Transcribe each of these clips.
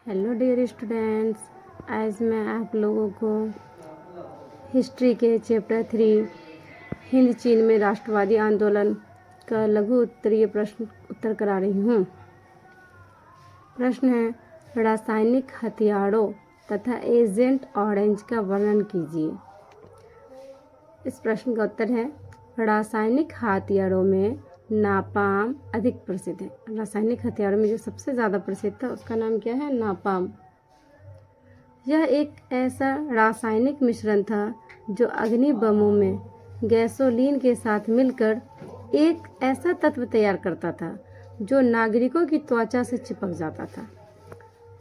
Hello dear students, आज मैं आप लोगों को हिस्ट्री के चैप्टर 3 हिंद चीन में राष्ट्रवादी आंदोलन का लघु उत्तरीय प्रश्न उत्तर करा रही हूँ। प्रश्न है, रासायनिक हथियारों तथा एजेंट ऑरेंज का वर्णन कीजिए। इस प्रश्न का उत्तर है, रासायनिक हथियारों में नापाम अधिक प्रसिद्ध है। रासायनिक हथियारों में जो सबसे ज़्यादा प्रसिद्ध था उसका नाम क्या है? नापाम। यह एक ऐसा रासायनिक मिश्रण था जो अग्नि बमों में गैसोलीन के साथ मिलकर एक ऐसा तत्व तैयार करता था जो नागरिकों की त्वचा से चिपक जाता था।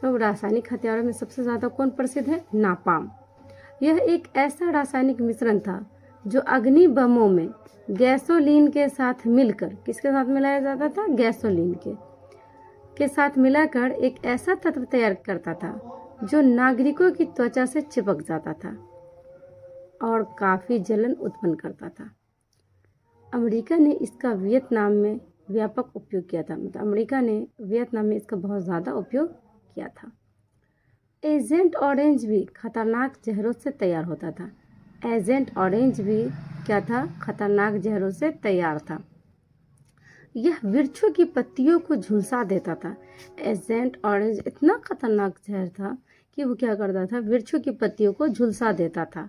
तो रासायनिक हथियारों में सबसे ज़्यादा कौन प्रसिद्ध है? नापाम। यह एक ऐसा रासायनिक मिश्रण था जो अग्नि बमों में गैसोलीन के साथ मिलकर, किसके साथ मिलाया जाता था? गैसोलीन के साथ मिलाकर एक ऐसा तत्व तैयार करता था जो नागरिकों की त्वचा से चिपक जाता था और काफ़ी जलन उत्पन्न करता था। अमेरिका ने इसका वियतनाम में व्यापक उपयोग किया था। मतलब अमेरिका ने वियतनाम में इसका बहुत ज़्यादा उपयोग किया था। एजेंट ऑरेंज भी खतरनाक जहरों से तैयार होता था। एजेंट ऑरेंज भी क्या था? खतरनाक जहरों से तैयार था। यह वृक्षों की पत्तियों को झुलसा देता था। एजेंट ऑरेंज इतना खतरनाक जहर था कि वो क्या करता था? वृक्षों की पत्तियों को झुलसा देता था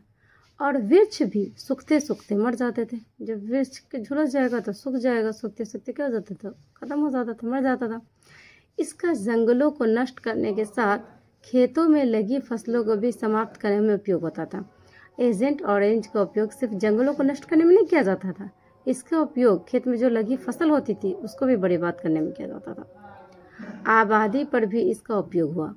और वृक्ष भी सूखते सूखते मर जाते थे। जब वृक्ष के झुलस जाएगा तो सूख जाएगा, सूखते सूखते क्या हो जाता था? खत्म हो जाता था, मर जाता था। इसका जंगलों को नष्ट करने के साथ खेतों में लगी फसलों को भी समाप्त करने में उपयोग होता था। एजेंट ऑरेंज का उपयोग सिर्फ जंगलों को नष्ट करने में नहीं किया जाता था, इसका उपयोग खेत में जो लगी फसल होती थी उसको भी बर्बाद करने में किया जाता था। आबादी पर भी इसका उपयोग हुआ,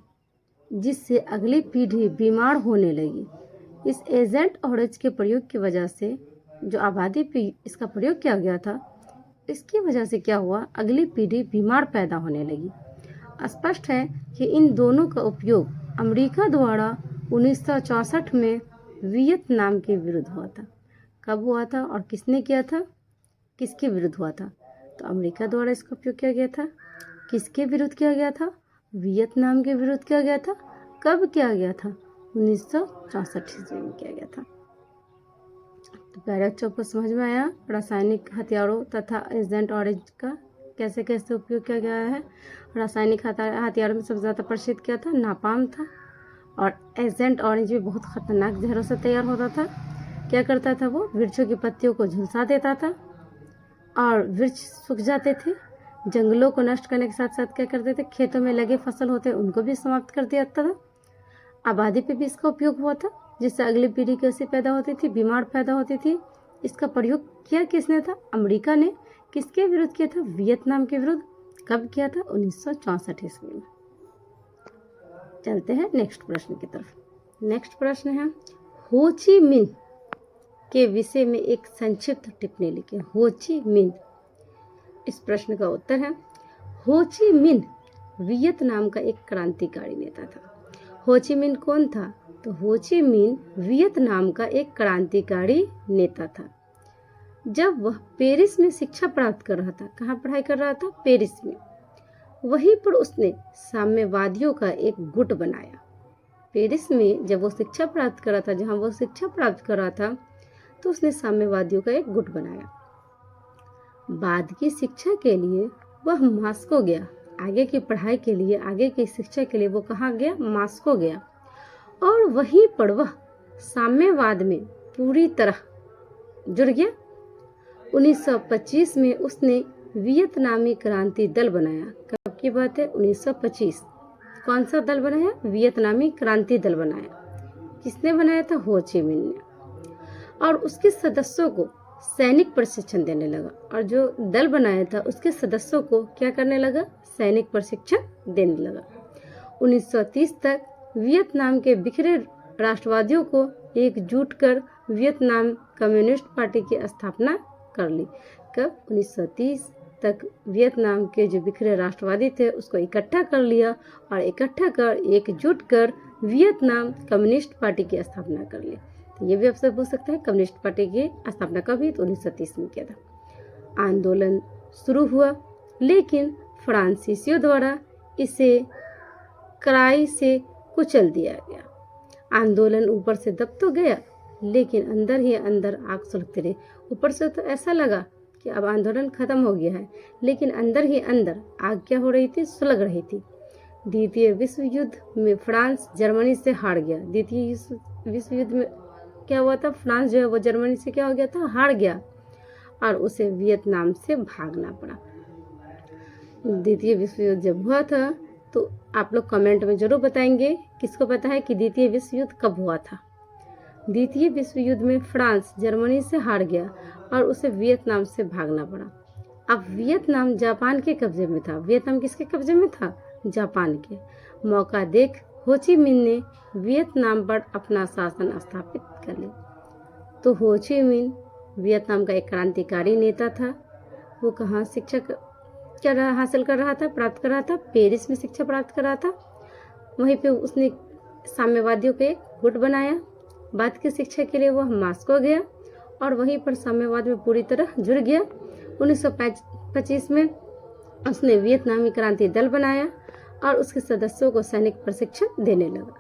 जिससे अगली पीढ़ी बीमार होने लगी। इस एजेंट ऑरेंज के प्रयोग की वजह से जो आबादी पे इसका प्रयोग किया गया था, इसकी वजह से क्या हुआ? अगली पीढ़ी बीमार पैदा होने लगी। स्पष्ट है कि इन दोनों का उपयोग अमेरिका द्वारा 1964 में वियतनाम के विरुद्ध हुआ था। कब हुआ था और किसने किया था? किसके विरुद्ध हुआ था? तो अमेरिका द्वारा इसका उपयोग किया गया था। किसके विरुद्ध किया गया था? वियतनाम के विरुद्ध किया गया था। कब किया गया था? 1964 ईस्वी में किया गया था। तो पैराग्राफ को समझ में आया? रासायनिक हथियारों तथा एजेंट ऑरेंज का कैसे कैसे उपयोग किया गया है। रासायनिक हथियारों में सबसे ज़्यादा प्रसिद्ध क्या था? नापाम था। और एजेंट ऑरेंज भी बहुत खतरनाक जहरों से तैयार होता था। क्या करता था वो? वृक्षों की पत्तियों को झुलसा देता था और वृक्ष सूख जाते थे। जंगलों को नष्ट करने के साथ साथ क्या करते थे? खेतों में लगे फसल होते उनको भी समाप्त कर दिया था। आबादी पे भी इसका उपयोग हुआ था, जिससे अगली पीढ़ी कैसे पैदा होती थी? बीमार पैदा होती थी। इसका प्रयोग किया किसने था? अमेरिका ने। किसके विरुद्ध किया था? वियतनाम के विरुद्ध। कब किया था? 1964 ईस्वी में। चलते हैं नेक्स्ट प्रश्न की तरफ। नेक्स्ट प्रश्न है, हो ची मिन्ह के विषय में एक संक्षिप्त टिप्पणी लिखें। हो ची मिन्ह। इस प्रश्न का उत्तर है, हो ची मिन्ह वियतनाम का एक क्रांतिकारी नेता था। हो ची मिन्ह कौन था? तो हो ची मिन्ह वियतनाम का एक क्रांतिकारी नेता था। जब वह पेरिस में शिक्षा प्राप्त कर रहा था, कहाँ पढ़ाई कर रहा था? पेरिस में। वहीं पर उसने साम्यवादियों का एक गुट बनाया। पेरिस में जब वो शिक्षा प्राप्त कर रहा था, जहाँ वो शिक्षा प्राप्त कर रहा था, तो उसने साम्यवादियों का एक गुट बनाया। बाद की शिक्षा के लिए वह मॉस्को गया। आगे की पढ़ाई के लिए, आगे की शिक्षा के लिए वो कहाँ गया? मॉस्को गया। और वहीं पर वह साम्यवाद में पूरी तरह जुड़ गया। 1925 में उसने वियतनामी क्रांति दल बनाया। कब की बात है? 1925। कौन सा दल बनाया? वियतनामी क्रांति दल बनाया। किसने बनाया था? हो ची मिन्ह ने। और उसके सदस्यों को सैनिक प्रशिक्षण देने लगा। और जो दल बनाया था उसके सदस्यों को क्या करने लगा? सैनिक प्रशिक्षण देने लगा। 1930 तक वियतनाम के बिखरे राष्ट्रवादियों को एकजुट कर वियतनाम कम्युनिस्ट पार्टी की स्थापना कर ली। कब? 1930 तक वियतनाम के जो बिखरे राष्ट्रवादी थे उसको इकट्ठा कर लिया और इकट्ठा कर एकजुट कर वियतनाम कम्युनिस्ट पार्टी की स्थापना कर ली। तो ये भी आपसे पूछ सकते हैं, कम्युनिस्ट पार्टी की स्थापना कब हुई? तो 1930 में किया था। आंदोलन शुरू हुआ, लेकिन फ्रांसीसियों द्वारा इसे कड़ाई से कुचल दिया गया। आंदोलन ऊपर से दब तो गया, लेकिन अंदर ही अंदर आग सुलगती रही। ऊपर से तो ऐसा लगा कि अब आंदोलन खत्म हो गया है, लेकिन अंदर ही अंदर आग क्या हो रही थी, सुलग रही थी। द्वितीय विश्व युद्ध में फ्रांस जर्मनी से हार गया। द्वितीय विश्व युद्ध में क्या हुआ था, फ्रांस जो है वो जर्मनी से क्या हो गया था, हार गया और उसे वियतनाम से भागना पड़ा। द्वितीय विश्व युद्ध जब हुआ था तो आप लोग कमेंट में जरूर बताएंगे किसको पता है कि द्वितीय विश्व युद्ध कब हुआ था। द्वितीय विश्व युद्ध में फ्रांस जर्मनी से हार गया और उसे वियतनाम से भागना पड़ा। अब वियतनाम जापान के कब्जे में था। वियतनाम किसके कब्जे में था, जापान के। मौका देख हो ची मिन्ह ने वियतनाम पर अपना शासन स्थापित कर लिया। तो हो ची मिन्ह वियतनाम का एक क्रांतिकारी नेता था। वो कहाँ शिक्षा हासिल कर रहा था, प्राप्त कर रहा था, पेरिस में शिक्षा प्राप्त कर रहा था। वहीं पे उसने साम्यवादियों के गुट बनाया। बाद की शिक्षा के लिए वह मास्को गया और वहीं पर साम्यवाद में पूरी तरह जुड़ गया। 1925 में उसने वियतनामी क्रांति दल बनाया और उसके सदस्यों को सैनिक प्रशिक्षण देने लगा।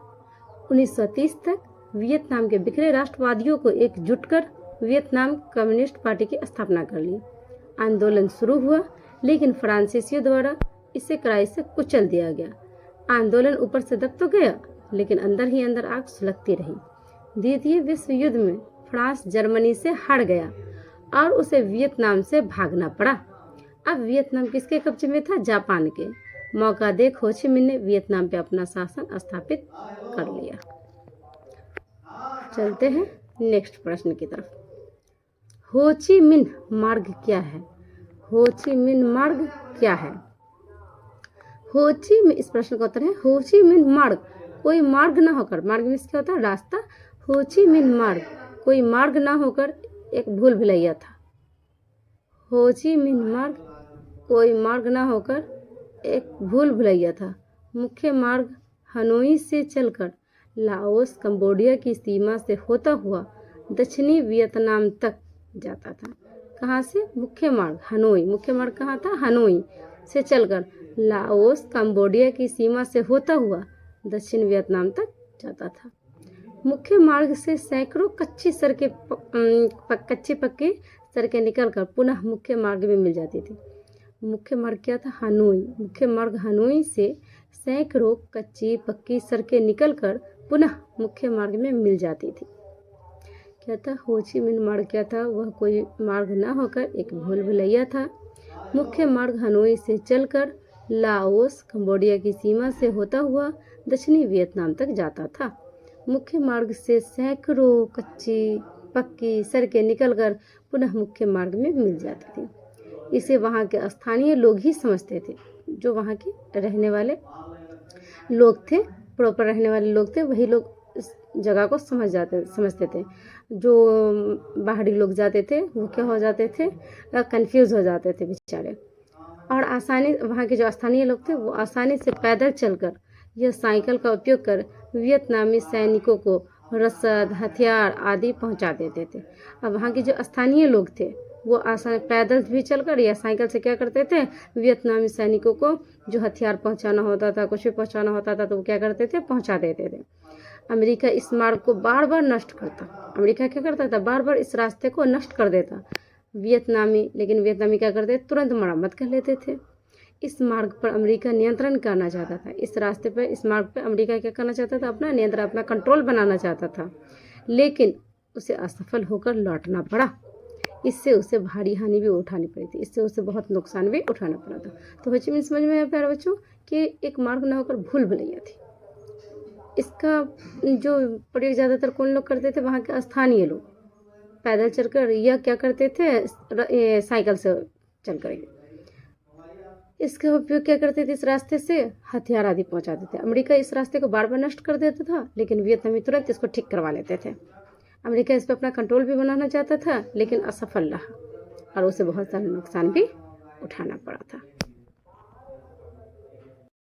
1930 तक वियतनाम के बिखरे राष्ट्रवादियों को एकजुट कर वियतनाम कम्युनिस्ट पार्टी की स्थापना कर ली। आंदोलन शुरू हुआ, लेकिन फ्रांसीसियों द्वारा इसे कड़ाई से कुचल दिया गया। आंदोलन ऊपर से दब तो गया, लेकिन अंदर ही अंदर आग सुलगती रही। द्वितीय विश्व युद्ध में फ्रांस जर्मनी से हार गया और उसे वियतनाम से भागना पड़ा। अब वियतनाम किसके कब्जे में था, जापान के। मौका देख हो ची मिन्ह ने वियतनाम पे अपना शासन स्थापित कर लिया। चलते हैं नेक्स्ट प्रश्न की तरफ। हो ची मिन्ह मार्ग क्या है? हो ची मिन्ह मार्ग क्या है? हो ची मिन्ह, इस प्रश्न का उत्तर है हो ची मिन्ह मार्ग कोई मार्ग ना होकर, मार्ग में क्या होता है, रास्ता। हो ची मिन्ह मार्ग कोई मार्ग ना होकर एक भूल भुलैया था। हो ची मिन्ह मार्ग कोई मार्ग ना होकर एक भूल भुलैया था। मुख्य मार्ग हनोई से चलकर लाओस कंबोडिया की सीमा से होता हुआ दक्षिणी वियतनाम तक जाता था। कहाँ से? मुख्य मार्ग हनोई। मुख्य मार्ग कहाँ था? हनोई से चलकर लाओस कंबोडिया की सीमा से होता हुआ दक्षिण वियतनाम तक जाता था। मुख्य मार्ग से सैकड़ों कच्ची पक्की सड़कें निकलकर पुनः मुख्य मार्ग में मिल जाती थी। मुख्य मार्ग क्या था? हनोई। मुख्य मार्ग हनोई से सैकड़ों कच्ची पक्की सड़कें निकलकर पुनः मुख्य मार्ग में मिल जाती थी। क्या था? हो ची मिन्ह मार्ग क्या था? वह कोई मार्ग न होकर एक भूल भुलैया था। मुख्य मार्ग हनोई से चलकर लाओस कंबोडिया की सीमा से होता हुआ दक्षिणी वियतनाम तक जाता था। मुख्य मार्ग से सैकड़ों कच्ची पक्की सड़कें निकलकर पुनः मुख्य मार्ग में मिल जाती थी। इसे वहाँ के स्थानीय लोग ही समझते थे। जो वहाँ के रहने वाले लोग थे, प्रॉपर रहने वाले लोग थे, वही लोग इस जगह को समझते थे। जो बाहरी लोग जाते थे वो क्या हो जाते थे, कंफ्यूज हो जाते थे बेचारे। और आसानी, वहाँ के जो स्थानीय लोग थे वो आसानी से पैदल चलकर यह साइकिल का उपयोग कर वियतनामी सैनिकों को रसद, हथियार आदि पहुंचा देते थे। अब वहाँ के जो स्थानीय लोग थे वो आसान पैदल भी चलकर या साइकिल से क्या करते थे, वियतनामी सैनिकों को जो हथियार पहुंचाना होता था, कुछ भी पहुंचाना होता था, तो वो क्या करते थे, पहुंचा देते थे। अमेरिका इस मार्ग को बार बार नष्ट करता। अमेरिका क्या करता था, बार बार इस रास्ते को नष्ट कर देता लेकिन वियतनामी क्या करते, तुरंत मरम्मत कर लेते थे। इस मार्ग पर अमेरिका नियंत्रण करना चाहता था। इस रास्ते पर, इस मार्ग पर अमेरिका क्या करना चाहता था, अपना नियंत्रण, अपना कंट्रोल बनाना चाहता था, लेकिन उसे असफल होकर लौटना पड़ा। इससे उसे भारी हानि भी उठानी पड़ी थी। इससे उसे बहुत नुकसान भी उठाना पड़ा था। तो हो ची मिन्ह समझ में आया प्यारे बच्चों कि एक मार्ग न होकर भूल भुलैया थी। इसका जो प्रयोग ज़्यादातर कौन लोग करते थे, वहाँ के स्थानीय लोग पैदल चलकर या क्या करते थे, साइकिल से चलकर। इसका उपयोग क्या करते थे, इस रास्ते से हथियार आदि पहुंचाते थे। अमेरिका इस रास्ते को बार बार नष्ट कर देता था, लेकिन वियतनामी तुरंत इसको ठीक करवा लेते थे। अमेरिका इस पर अपना कंट्रोल भी बनाना चाहता था, लेकिन असफल रहा और उसे बहुत सारा नुकसान भी उठाना पड़ा था।